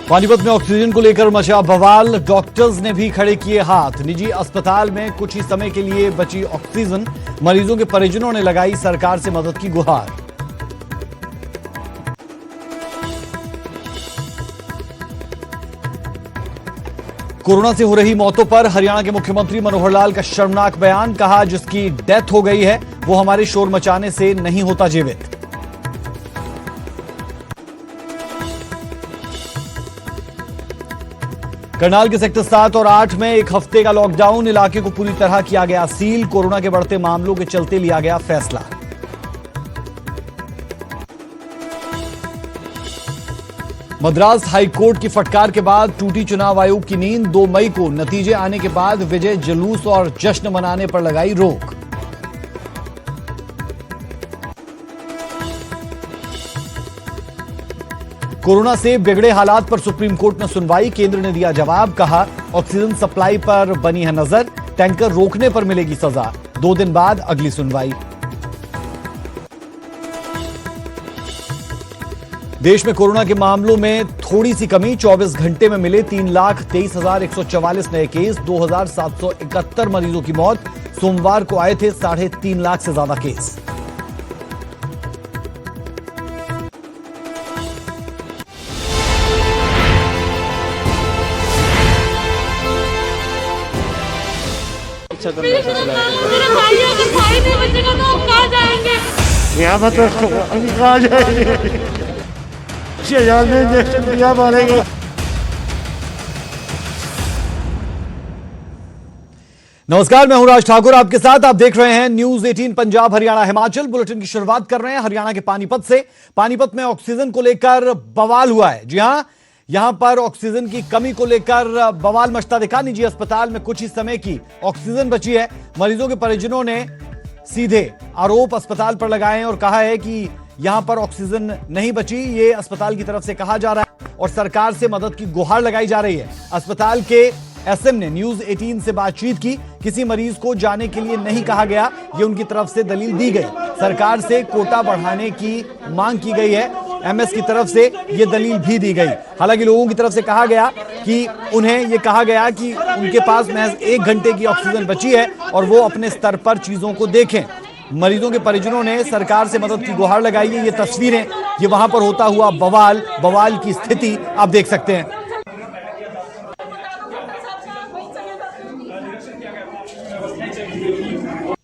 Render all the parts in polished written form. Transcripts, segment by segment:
पानीपत में ऑक्सीजन को लेकर मचा बवाल, डॉक्टर्स ने भी खड़े किए हाथ। निजी अस्पताल में कुछ ही समय के लिए बची ऑक्सीजन, मरीजों के परिजनों ने लगाई सरकार से मदद की गुहार। कोरोना से हो रही मौतों पर हरियाणा के मुख्यमंत्री मनोहर लाल का शर्मनाक बयान, कहा जिसकी डेथ हो गई है वो हमारे शोर मचाने से नहीं होता जीवित। करनाल के सेक्टर 7 और 8 में एक हफ्ते का लॉकडाउन, इलाके को पूरी तरह किया गया सील। कोरोना के बढ़ते मामलों के चलते लिया गया फैसला। मद्रास हाईकोर्ट की फटकार के बाद टूटी चुनाव आयोग की नींद। 2 मई को नतीजे आने के बाद विजय जुलूस और जश्न मनाने पर लगाई रोक। कोरोना से बिगड़े हालात पर सुप्रीम कोर्ट में सुनवाई, केंद्र ने दिया जवाब, कहा ऑक्सीजन सप्लाई पर बनी है नजर, टैंकर रोकने पर मिलेगी सजा। 2 दिन बाद अगली सुनवाई। देश में कोरोना के मामलों में थोड़ी सी कमी, 24 घंटे में मिले 3,23,144 नए केस, 2,771 मरीजों की मौत। सोमवार को आए थे 3.5 लाख से ज्यादा केस। मेरे भाई अगर भाई नहीं बचेगा तो हम कहाँ जाएंगे? यहाँ पर तो हम कहाँ जाएंगे? 6,000 में इंजेक्शन दिया मारेगा। नमस्कार, मैं हूं राज ठाकुर, आपके साथ। आप देख रहे हैं न्यूज 18 पंजाब हरियाणा हिमाचल। बुलेटिन की शुरुआत कर रहे हैं हरियाणा के पानीपत से। पानीपत में ऑक्सीजन को लेकर बवाल हुआ है। जी हां, यहां पर ऑक्सीजन की कमी को लेकर बवाल मचता दिखा। निजी अस्पताल में कुछ ही समय की ऑक्सीजन बची है। मरीजों के परिजनों ने सीधे आरोप अस्पताल पर लगाए हैं और कहा है कि यहां पर ऑक्सीजन नहीं बची, ये अस्पताल की तरफ से कहा जा रहा है और सरकार से मदद की गुहार लगाई जा रही है। अस्पताल के एसएम ने न्यूज 18 से बातचीत की। किसी मरीज को जाने के लिए नहीं कहा गया, ये उनकी तरफ से दलील दी गई। सरकार से कोटा बढ़ाने की मांग की गई है, एमएस की तरफ से ये दलील भी दी गई। हालांकि लोगों की तरफ से कहा गया कि उन्हें ये कहा गया कि उनके पास महज 1 घंटे की ऑक्सीजन बची है और वो अपने स्तर पर चीजों को देखें। मरीजों के परिजनों ने सरकार से मदद की गुहार लगाई है। ये तस्वीरें, ये वहां पर होता हुआ बवाल की स्थिति आप देख सकते हैं।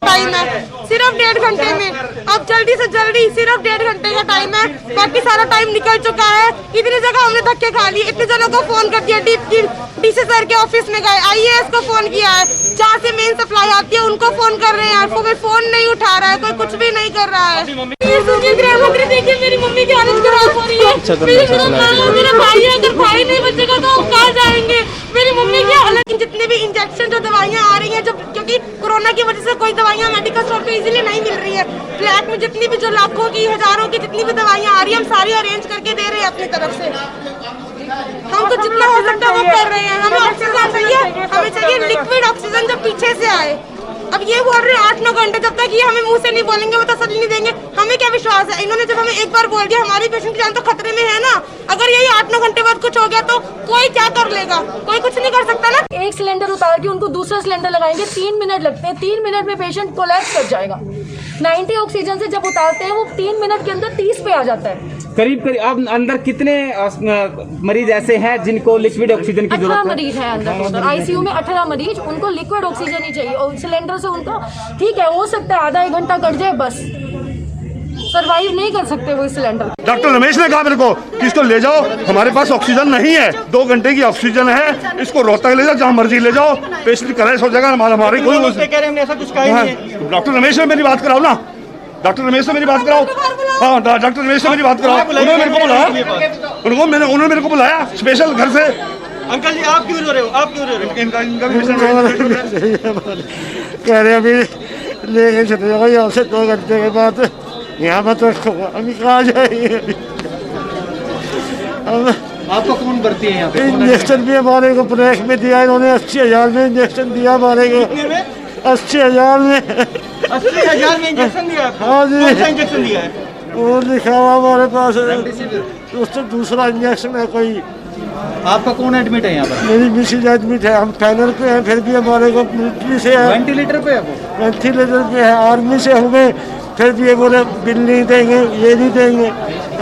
टाइम है सिर्फ 1.5 घंटे में, अब जल्दी से जल्दी सिर्फ 1.5 घंटे का टाइम है, बाकी सारा टाइम निकल चुका है। इतनी जगह हमने धक्के खा लिए, इतने जनों को फोन कर दिया, डीसी सर के ऑफिस में गए, आईएएस को फोन किया है, जहाँ से मेन सप्लाई आती है उनको फोन कर रहे हैं, कोई फोन नहीं उठा रहा है, कोई कुछ भी नहीं कर रहा है। देखिए मेरी मम्मी की हालत खराब हो रही है। मेरा भाई अगर भाई नहीं बचेगा तो हम कहाँ जाएंगे? मेरी मम्मी की हालत, जितने भी इंजेक्शन जो दवाइयाँ आ रही हैं, जो क्योंकि कोरोना की वजह से कोई दवाइयाँ मेडिकल स्टोर पे इजीली नहीं मिल रही है, फ्लैट में जितनी भी जो लाखों की हजारों की जितनी भी दवाइयाँ आ रही है, हम सारी अरेंज करके दे रहे हैं अपनी तरफ से। हम तो जितना हो सकता है वो कर रहे हैं। हमें ऑक्सीजन चाहिए, हमें चाहिए लिक्विड ऑक्सीजन जो पीछे से आए। अब ये बोल रहे हैं 8-9 घंटे, जब तक ये हमें मुंह से नहीं बोलेंगे वो तसल्ली नहीं देंगे। हमें क्या विश्वास है? इन्होंने जब हमें एक बार बोल दिया हमारी पेशेंट की जान तो खतरे में है ना, अगर यही 8-9 घंटे बाद कुछ हो गया तो कोई क्या कर लेगा? कोई कुछ नहीं कर सकता ना। एक सिलेंडर उतार के उनको दूसरा सिलेंडर लगाएंगे, 3 मिनट लगते हैं, 3 मिनट में पेशेंट कोलैप्स कर जाएगा। 90 ऑक्सीजन से जब उतारते हैं वो 3 मिनट के अंदर 30 पे आ जाता है। करीब अब अंदर कितने मरीज ऐसे हैं जिनको लिक्विड ऑक्सीजन की जरूरत है? 18 मरीज है अंदर, आईसीयू में 18 मरीज, उनको लिक्विड ऑक्सीजन ही चाहिए। और सिलेंडर से उनको ठीक है, हो सकता है आधा 1 घंटा कट जाए, बस सरवाइव नहीं कर सकते वो इस सिलेंडर। डॉक्टर रमेश ने कहा मेरे को कि इसको ले जाओ, हमारे पास ऑक्सीजन नहीं है, 2 घंटे की ऑक्सीजन है, इसको रोहतक ले जाओ, जहाँ मर्जी ले जाओ, पेशेंट कराए सो जगह हमारी कोई ऐसा कुछ कहा नहीं। डॉक्टर रमेश से मेरी बात कराओ ना, डॉक्टर रमेश से मेरी बात कराओ। हाँ, डॉक्टर रमेश से मेरी बात कराओ। उन्होंने मेरे को बुलाया, उन्होंने मेरे को बुलाया स्पेशल घर से। अंकल जी आप क्यों रो रहे हो? आप क्यों रो रहे हो? कह रहे अभी लेके चले जाओ यहाँ से, 2 घंटे के बाद। यहाँ पर तो अभी कहाँ जाएंगे? आपको कौन भर्ती है यहाँ पे? इंजेक्शन भी हमारे को ब्रेक में दिया इन्होंने, 80,000 में इंजेक्शन दिया हमारे को। 80,000 में 80,000 में इंजेक्शन दिया? हाँ जी। कौन सा इंजेक्शन दिया है? वो लिखा हुआ हमारे पास, उससे दूसरा इंजेक्शन है कोई। आपका कौन एडमिट है यहाँ पर? मेरी मिसेज एडमिट है, हम पैनल पे हैं, फिर भी हमारे को मिलिट्री से है, वेंटिलेटर पे है वो? वेंटिलेटर पे है, आर्मी से हमें, फिर भी ये बोले बिल नहीं देंगे, ये नहीं देंगे,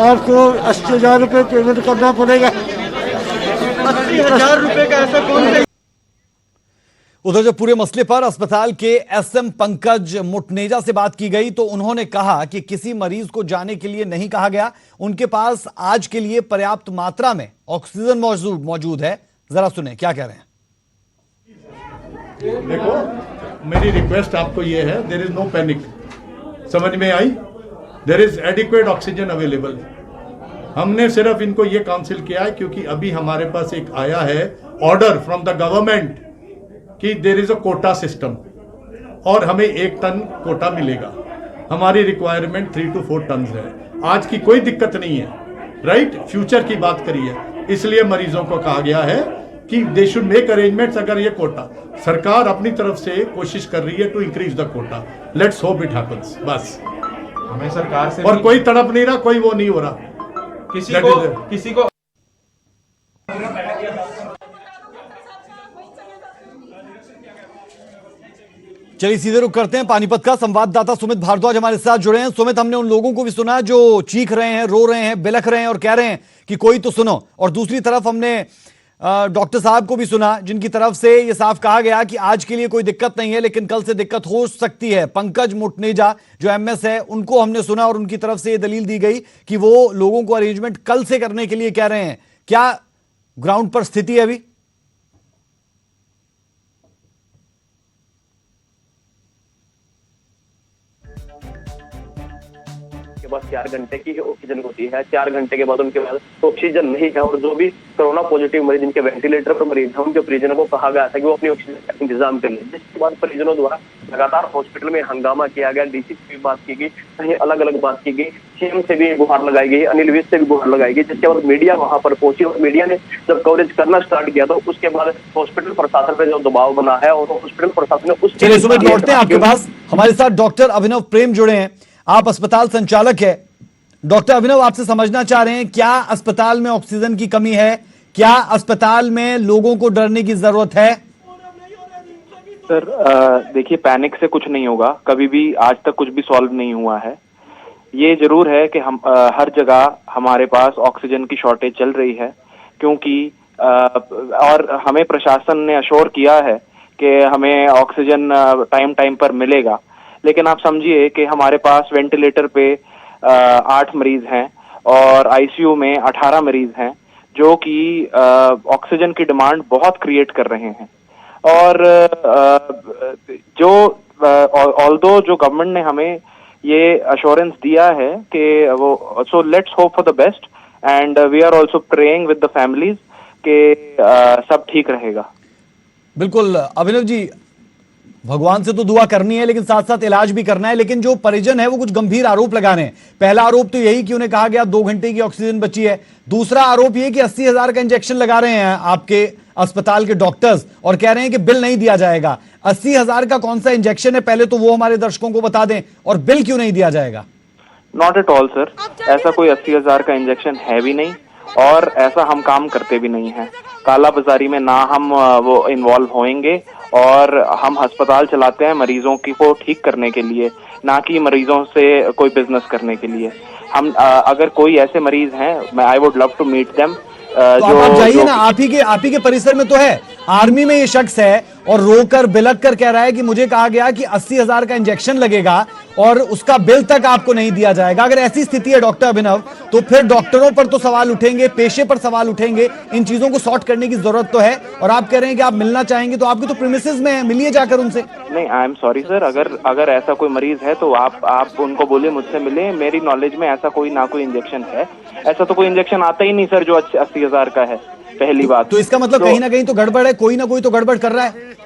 आपको 80,000 रुपये पेमेंट करना पड़ेगा। 80,000 रुपये का ऐसा कौन सा? उधर जब पूरे मसले पर अस्पताल के एसएम पंकज मुटनेजा से बात की गई तो उन्होंने कहा कि किसी मरीज को जाने के लिए नहीं कहा गया, उनके पास आज के लिए पर्याप्त मात्रा में ऑक्सीजन मौजूद है। जरा सुने क्या कह रहे हैं। देखो, मेरी रिक्वेस्ट आपको ये है, देयर इज नो पैनिक। समझ में आई? There is adequate oxygen available. हमने सिर्फ इनको ये काउंसिल किया है क्योंकि अभी हमारे पास एक आया है ऑर्डर फ्रॉम द गवर्नमेंट कि there is a quota system और हमें 1 टन कोटा मिलेगा। हमारी रिक्वायरमेंट 3 to 4 टन है। आज की कोई दिक्कत नहीं है, राइट? फ्यूचर की बात करिए, इसलिए मरीजों को कहा गया है कि दे शुड मेक अरेंजमेंट्स। अगर ये कोटा, सरकार अपनी तरफ से कोशिश कर रही है to increase the quota, let's hope it happens. बस हमें सरकार से और कोई तड़प नहीं रहा, कोई वो नहीं हो रहा किसी को चलिए सीधे रुख करते हैं पानीपत का। संवाददाता सुमित भारद्वाज हमारे साथ जुड़े हैं। सुमित, हमने उन लोगों को भी सुना जो चीख रहे हैं, रो रहे हैं, बिलख रहे हैं और कह रहे हैं कि कोई तो सुनो, और दूसरी तरफ हमने डॉक्टर साहब को भी सुना जिनकी तरफ से ये साफ कहा गया कि आज के लिए कोई दिक्कत नहीं है लेकिन कल से दिक्कत हो सकती है। पंकज मुटनेजा जो एमएस है, उनको हमने सुना और उनकी तरफ से ये दलील दी गई कि वो लोगों को अरेंजमेंट कल से करने के लिए कह रहे हैं। क्या ग्राउंड पर स्थिति है अभी? बस 4 घंटे की ऑक्सीजन होती है, 4 घंटे के बाद उनके बाद ऑक्सीजन नहीं है। और जो भी कोरोना पॉजिटिव मरीज, जिनके वेंटिलेटर पर मरीज हैं, उनके परिजनों को कहा गया था कि वो अपनी ऑक्सीजन का इंतजाम कर लें। जिसके बाद परिजनों द्वारा लगातार हॉस्पिटल में हंगामा किया गया, डीसी से भी बात की गई, कहीं अलग अलग बात की गई, सीएम से भी गुहार लगाई गई, अनिल विज से भी गुहार लगाई गई। जिसके बाद मीडिया वहां पर पहुंची और मीडिया ने जब कवरेज करना स्टार्ट किया तो उसके बाद हॉस्पिटल प्रशासन पर जो दबाव बना है और हॉस्पिटल प्रशासन ने उस चलिए सुमित, लौटते हैं आपके पास। हमारे साथ डॉक्टर अभिनव प्रेम जुड़े हैं, आप अस्पताल संचालक है। डॉक्टर अभिनव, आपसे समझना चाह रहे हैं क्या अस्पताल में ऑक्सीजन की कमी है? क्या अस्पताल में लोगों को डरने की जरूरत है? सर देखिए, पैनिक से कुछ नहीं होगा, कभी भी आज तक कुछ भी सॉल्व नहीं हुआ है। ये जरूर है कि हम हर जगह हमारे पास ऑक्सीजन की शॉर्टेज चल रही है क्योंकि और हमें प्रशासन ने अश्योर किया है कि हमें ऑक्सीजन टाइम पर मिलेगा। लेकिन आप समझिए कि हमारे पास वेंटिलेटर पे 8 मरीज हैं और आईसीयू में 18 मरीज हैं जो कि ऑक्सीजन की डिमांड बहुत क्रिएट कर रहे हैं। और जो ऑल्दो जो गवर्नमेंट ने हमें ये अश्योरेंस दिया है कि वो, so let's hope for the best and we are also praying with the families कि सब ठीक रहेगा। बिल्कुल अभिनव जी, भगवान से तो दुआ करनी है लेकिन साथ साथ इलाज भी करना है। लेकिन जो परिजन है वो कुछ गंभीर आरोप लगा रहे हैं। पहला आरोप तो यही कि उन्हें कहा गया 2 घंटे की ऑक्सीजन बची है। दूसरा आरोप ये कि 80,000 का इंजेक्शन लगा रहे हैं आपके अस्पताल के डॉक्टर्स और कह रहे हैं कि बिल नहीं दिया जाएगा। 80,000 का कौन सा इंजेक्शन है, पहले तो वो हमारे दर्शकों को बता दें, और बिल क्यों नहीं दिया जाएगा? नॉट एट ऑल सर, ऐसा कोई 80,000 का इंजेक्शन है भी नहीं और ऐसा हम काम करते भी नहीं है। काला बाजारी में ना हम वो इन्वॉल्व होएंगे और हम अस्पताल चलाते हैं मरीजों की को ठीक करने के लिए, ना कि मरीजों से कोई बिजनेस करने के लिए। हम अगर कोई ऐसे मरीज हैं, I would love to meet them. तो आप जाइए ना, आप ही के परिसर में तो है, आर्मी में ये शख्स है और रोकर बिलक कर कह रहा है कि मुझे कहा गया कि 80,000 का इंजेक्शन लगेगा और उसका बिल तक आपको नहीं दिया जाएगा। अगर ऐसी स्थिति है डॉक्टर अभिनव, तो फिर डॉक्टरों पर तो सवाल उठेंगे, पेशे पर सवाल उठेंगे। इन चीजों को सॉर्ट करने की जरूरत तो है और आप कह रहे हैं कि आप मिलना चाहेंगे, तो आपके तो प्रीमिसेस में है, मिलिए जाकर उनसे। नहीं, आई एम सॉरी सर, अगर ऐसा कोई मरीज है तो आप उनको बोलिए मुझसे मिले। मेरी नॉलेज में ऐसा कोई ना कोई इंजेक्शन है, ऐसा तो कोई इंजेक्शन आता ही नहीं सर जो 80,000 का है, पहली बात। तो इसका मतलब कहीं ना कहीं तो गड़बड़ है, कोई ना कोई तो गड़बड़ कर रहा है।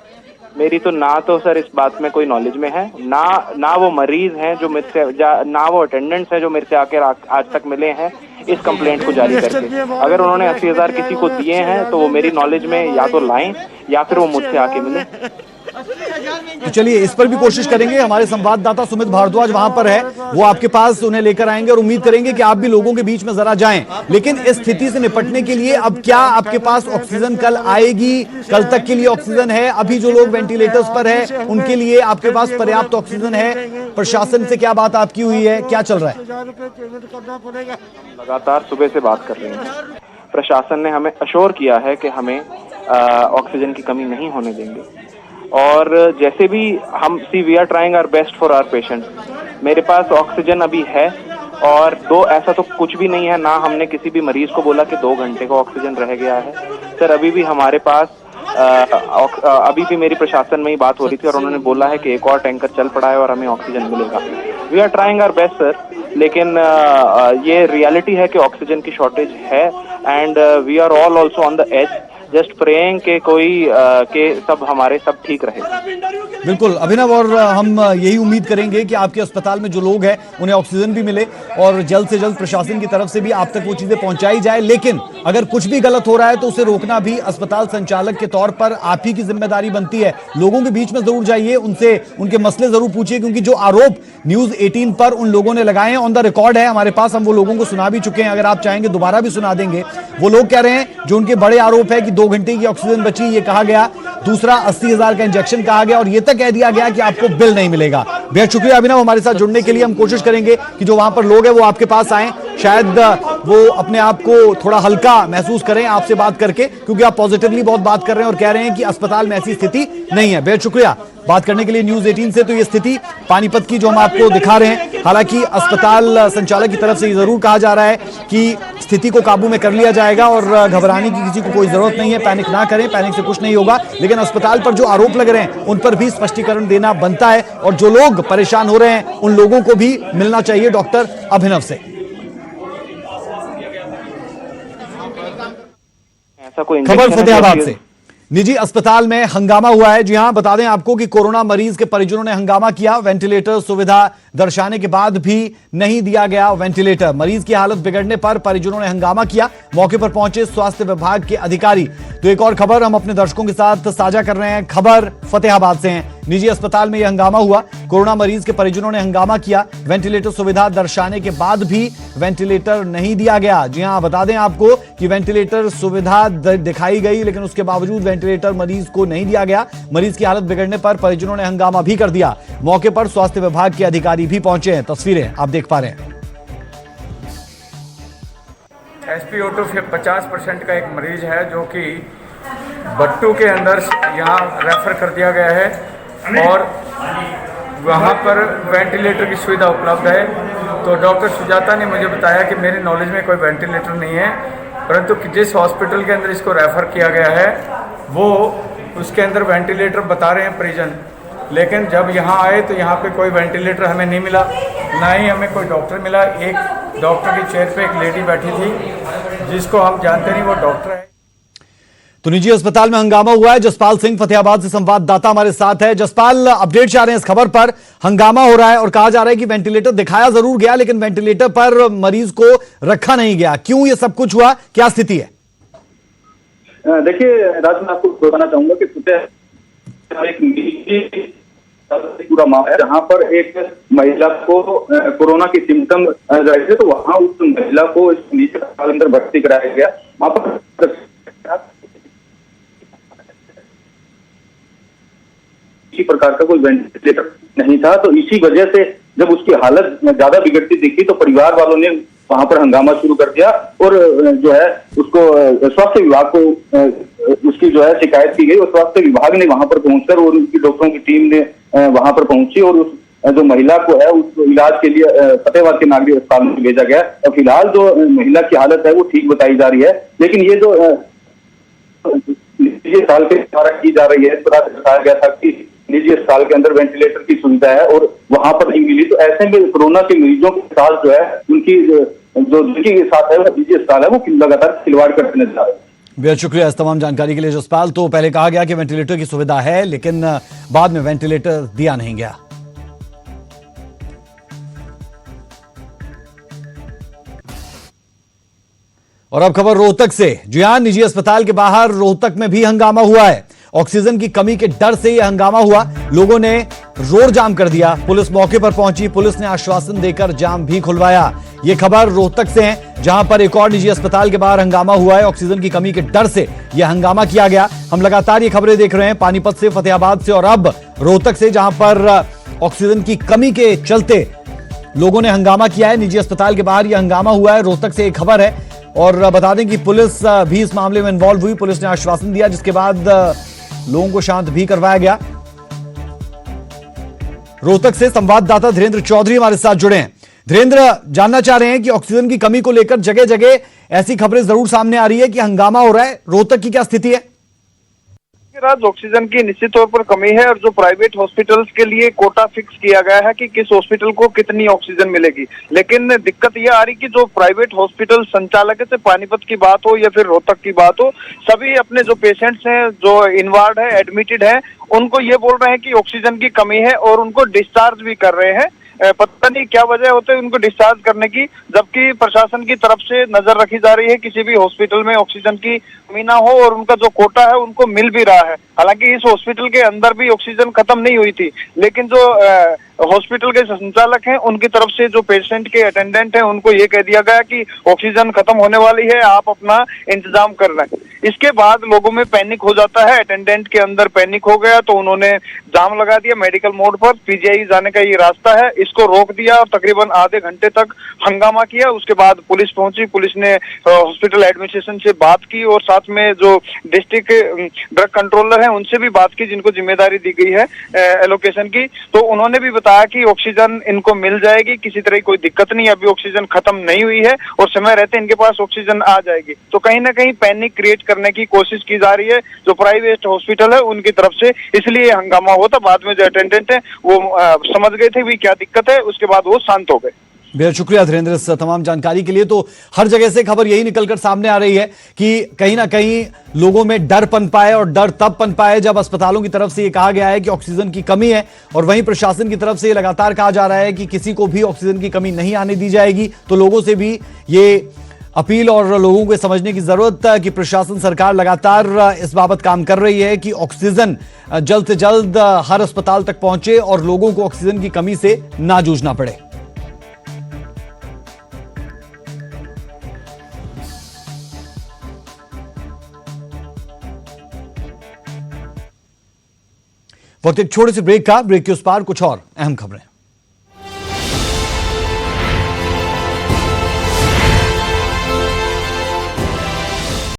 मेरी तो ना तो सर इस बात में कोई नॉलेज में है, ना वो मरीज हैं जो मेरे से, ना वो अटेंडेंट्स हैं जो मेरे से आकर आज तक मिले हैं इस कंप्लेंट को जारी करके। अगर उन्होंने 80,000 किसी को दिए हैं तो वो मेरी नॉलेज में या तो लाएं या फिर वो मुझसे आके मिले। तो चलिए इस पर भी कोशिश करेंगे। हमारे संवाददाता सुमित भारद्वाज वहां पर है, वो आपके पास उन्हें लेकर आएंगे और उम्मीद करेंगे कि आप भी लोगों के बीच में जरा जाएं। लेकिन इस स्थिति से निपटने के लिए अब क्या आपके पास ऑक्सीजन कल आएगी? कल तक के लिए ऑक्सीजन है? अभी जो लोग वेंटिलेटर्स पर है उनके लिए आपके पास पर्याप्त ऑक्सीजन है? प्रशासन से क्या बात आपकी हुई है, क्या चल रहा है? लगातार सुबह से बात कर रहे हैं। प्रशासन ने हमें अश्योर किया है कि हमें ऑक्सीजन की कमी नहीं होने देंगे। और जैसे भी हम we are trying our best for our patient. मेरे पास ऑक्सीजन अभी है और ऐसा तो कुछ भी नहीं है, ना हमने किसी भी मरीज को बोला कि 2 घंटे का ऑक्सीजन रह गया है। सर अभी भी हमारे पास अभी भी मेरी प्रशासन में ही बात हो रही थी और उन्होंने बोला है कि एक और टैंकर चल पड़ा है और हमें ऑक्सीजन मिलेगा। We are trying our best sir, लेकिन ये रियलिटी है कि ऑक्सीजन की शॉर्टेज है and we are all also on the edge, just praying के सब ठीक रहे। बिल्कुल अभिनव, और हम यही उम्मीद करेंगे कि आपके अस्पताल में जो लोग हैं उन्हें ऑक्सीजन भी मिले और जल्द से जल्द प्रशासन की तरफ से भी आप तक वो चीजें पहुंचाई जाए। लेकिन अगर कुछ भी गलत हो रहा है तो उसे रोकना भी अस्पताल संचालक के तौर पर आप ही की जिम्मेदारी बनती है। लोगों के बीच में जरूर जाइए, उनसे उनके मसले जरूर पूछिए, क्योंकि जो आरोप न्यूज 18 पर उन लोगों ने लगाए हैं ऑन द रिकॉर्ड है हमारे पास, हम वो लोगों को सुना भी चुके हैं। अगर आप चाहेंगे दोबारा भी सुना देंगे। वो लोग कह रहे हैं जो उनके बड़े आरोप है कि 2 घंटे की ऑक्सीजन बची, ये कहा गया। दूसरा 80,000 का इंजेक्शन कहा गया और ये तक कह दिया गया कि आपको बिल नहीं मिलेगा। बेहद शुक्रिया अभिनव हमारे साथ जुड़ने के लिए। हम कोशिश करेंगे कि जो वहां पर लोग हैं वो आपके पास आए, शायद वो अपने आप को थोड़ा हल्का महसूस करें आपसे बात करके, क्योंकि आप पॉजिटिवली बहुत बात कर रहे हैं और कह रहे हैं कि अस्पताल में ऐसी स्थिति नहीं है। बेहद शुक्रिया बात करने के लिए न्यूज 18 से। तो ये स्थिति पानीपत की जो हम आपको दिखा रहे हैं, हालांकि अस्पताल संचालक की तरफ से ये जरूर कहा जा रहा है कि स्थिति को काबू में कर लिया जाएगा और घबराने की किसी को कोई जरूरत नहीं है, पैनिक ना करें, पैनिक से कुछ नहीं होगा। लेकिन अस्पताल पर जो आरोप लग रहे हैं उन पर भी स्पष्टीकरण देना बनता है और जो लोग परेशान हो रहे हैं उन लोगों को भी मिलना चाहिए डॉक्टर अभिनव से। खबर फतेहाबाद से, निजी अस्पताल में हंगामा हुआ है। जी हां, बता दें आपको कि कोरोना मरीज के परिजनों ने हंगामा किया। वेंटिलेटर सुविधा दर्शाने के बाद भी नहीं दिया गया वेंटिलेटर। मरीज की हालत बिगड़ने पर परिजनों ने हंगामा किया। मौके पर पहुंचे स्वास्थ्य विभाग के अधिकारी। तो एक और खबर हम अपने दर्शकों के साथ साझा कर रहे हैं। खबर फतेहाबाद से है। निजी अस्पताल में यह हंगामा हुआ। कोरोना मरीज के परिजनों ने हंगामा किया। वेंटिलेटर सुविधा दर्शाने के बाद भी वेंटिलेटर नहीं दिया गया। जी हां, बता दें आपको कि वेंटिलेटर सुविधा दिखाई गई, लेकिन उसके बावजूद वेंटिलेटर मरीज को नहीं दिया गया। मरीज की हालत बिगड़ने पर परिजनों ने हंगामा भी कर दिया। मौके पर स्वास्थ्य विभाग के अधिकारी भी पहुंचे हैं। तस्वीरें आप देख पा रहे हैं। SpO2 50% का एक मरीज है जो कि बट्टू के अंदर यहाँ रेफर कर दिया गया है और वहाँ पर वेंटिलेटर की सुविधा उपलब्ध है। तो डॉक्टर सुजाता ने मुझे बताया कि मेरे नॉलेज में कोई वेंटिलेटर नहीं है, परंतु जिस हॉस्पिटल के अंदर इसको रेफ़र किया गया है वो उसके अंदर वेंटिलेटर बता रहे हैं परिजन। लेकिन जब यहाँ आए तो यहाँ पे कोई वेंटिलेटर हमें नहीं मिला, ना ही हमें कोई डॉक्टर मिला। एक डॉक्टर की चेयर पे एक लेडी बैठी थी जिसको हम जानते नहीं वो डॉक्टर है। तो निजी अस्पताल में हंगामा हुआ है। जसपाल सिंह फतेहाबाद से संवाददाता हमारे साथ है। जसपाल, अपडेट चाह रहे हैं इस खबर पर। हंगामा हो रहा है और कहा जा रहा है कि वेंटिलेटर दिखाया जरूर गया लेकिन वेंटिलेटर पर मरीज को रखा नहीं गया। क्यों ये सब कुछ हुआ, क्या स्थिति है? देखिए राज, मैं आपको बताना चाहूंगा कि एक पूरा मामला है जहाँ पर एक महिला को कोरोना की सिम्टम रहे थे, तो वहाँ उस महिला को निजी अस्पताल अंदर भर्ती कराया गया। वहां पर किसी प्रकार का कोई वेंटिलेटर नहीं था, तो इसी वजह से जब उसकी हालत ज्यादा बिगड़ती दिखी तो परिवार वालों ने वहां पर हंगामा शुरू कर दिया और जो है उसको स्वास्थ्य विभाग को उसकी जो है शिकायत की गई और स्वास्थ्य विभाग ने वहां पर पहुंचकर और उनकी डॉक्टरों की टीम ने वहां पर पहुंची और उस जो महिला को है उसको इलाज के लिए फतेहाबाद के नागरिक अस्पताल में भेजा गया। और फिलहाल जो महिला की हालत है वो ठीक बताई जा रही है, लेकिन ये जो निजी अस्पताल के द्वारा की जा रही है, इस पर बताया गया था कि निजी अस्पताल के अंदर वेंटिलेटर की सुविधा है और वहां पर नहीं मिली। तो ऐसे में कोरोना के मरीजों के साथ जो है उनकी जो जिनके साथ है वो निजी अस्पताल है वो लगातार खिलवाड़ करने जा रहे हैं। बेहद शुक्रिया इस तमाम जानकारी के लिए जसपाल। तो पहले कहा गया कि वेंटिलेटर की सुविधा है लेकिन बाद में वेंटिलेटर दिया नहीं गया। और अब खबर रोहतक से। जी हां, निजी अस्पताल के बाहर रोहतक में भी हंगामा हुआ है ऑक्सीजन की कमी के डर से यह हंगामा हुआ। लोगों ने रोड जाम कर दिया। पुलिस मौके पर पहुंची। पुलिस ने आश्वासन देकर जाम भी खुलवाया। यह खबर रोहतक से है, जहां पर एक और निजी अस्पताल के बाहर हंगामा हुआ है। ऑक्सीजन की कमी के डर से यह हंगामा किया गया। हम लगातार ये खबरें देख रहे हैं, पानीपत से, फतेहाबाद से और अब रोहतक से, जहां पर ऑक्सीजन की कमी के चलते लोगों ने हंगामा किया है। निजी अस्पताल के बाहर यह हंगामा हुआ है। रोहतक से एक खबर है और बता दें कि पुलिस भी इस मामले में इन्वॉल्व हुई। पुलिस ने आश्वासन दिया, जिसके बाद लोगों को शांत भी करवाया गया। रोहतक से संवाददाता धीरेन्द्र चौधरी हमारे साथ जुड़े हैं। धीरेन्द्र, जानना चाह रहे हैं कि ऑक्सीजन की कमी को लेकर जगह जगह ऐसी खबरें जरूर सामने आ रही है कि हंगामा हो रहा है। रोहतक की क्या स्थिति है? राज्य ऑक्सीजन की निश्चित तौर पर कमी है और जो प्राइवेट हॉस्पिटल्स के लिए कोटा फिक्स किया गया है कि किस हॉस्पिटल को कितनी ऑक्सीजन मिलेगी, लेकिन दिक्कत यह आ रही कि जो प्राइवेट हॉस्पिटल संचालक है, पानीपत की बात हो या फिर रोहतक की बात हो, सभी अपने जो पेशेंट्स हैं, जो इनवार्ड है, एडमिटेड है, उनको ये बोल रहे हैं कि ऑक्सीजन की कमी है और उनको डिस्चार्ज भी कर रहे हैं। पता नहीं क्या वजह होते है उनको डिस्चार्ज करने की, जबकि प्रशासन की तरफ से नजर रखी जा रही है किसी भी हॉस्पिटल में ऑक्सीजन की कमी ना हो और उनका जो कोटा है उनको मिल भी रहा है। हालांकि इस हॉस्पिटल के अंदर भी ऑक्सीजन खत्म नहीं हुई थी, लेकिन जो हॉस्पिटल के संचालक हैं उनकी तरफ से जो पेशेंट के अटेंडेंट हैं उनको ये कह दिया गया कि ऑक्सीजन खत्म होने वाली है, आप अपना इंतजाम कर रहे हैं। इसके बाद लोगों में पैनिक हो जाता है, अटेंडेंट के अंदर पैनिक हो गया तो उन्होंने जाम लगा दिया मेडिकल मोड पर। पीजीआई जाने का ये रास्ता है, इसको रोक दिया और तकरीबन आधे घंटे तक हंगामा किया। उसके बाद पुलिस पहुंची, पुलिस ने हॉस्पिटल एडमिनिस्ट्रेशन से बात की और साथ में जो डिस्ट्रिक्ट ड्रग कंट्रोलर है उनसे भी बात की, जिनको जिम्मेदारी दी गई है एलोकेशन की। तो उन्होंने भी बताया कि ऑक्सीजन इनको मिल जाएगी, किसी तरह की कोई दिक्कत नहीं, अभी ऑक्सीजन खत्म नहीं हुई है और समय रहते इनके पास ऑक्सीजन आ जाएगी। तो कहीं ना कहीं पैनिक क्रिएट करने की कोशिश की जा रही है जो प्राइवेट हॉस्पिटल है उनकी तरफ से, इसलिए हंगामा हुआ था। बाद में जो अटेंडेंट है वो समझ गए थे भी क्या दिक्कत है, उसके बाद वो शांत हो गए। बेहद शुक्रिया धीरेन्द्र इस तमाम जानकारी के लिए। तो हर जगह से खबर यही निकलकर सामने आ रही है कि कहीं ना कहीं लोगों में डर पनपा है और डर तब पनपा है जब अस्पतालों की तरफ से ये कहा गया है कि ऑक्सीजन की कमी है, और वहीं प्रशासन की तरफ से ये लगातार कहा जा रहा है कि किसी को भी ऑक्सीजन की कमी नहीं आने दी जाएगी। तो लोगों से भी ये अपील और लोगों को समझने की जरूरत है कि प्रशासन, सरकार लगातार इस बाबत काम कर रही है कि ऑक्सीजन जल्द से जल्द हर अस्पताल तक पहुंचे और लोगों को ऑक्सीजन की कमी से ना जूझना पड़े। वक्त एक छोटे से ब्रेक का। ब्रेक के उस पार कुछ और अहम खबरें।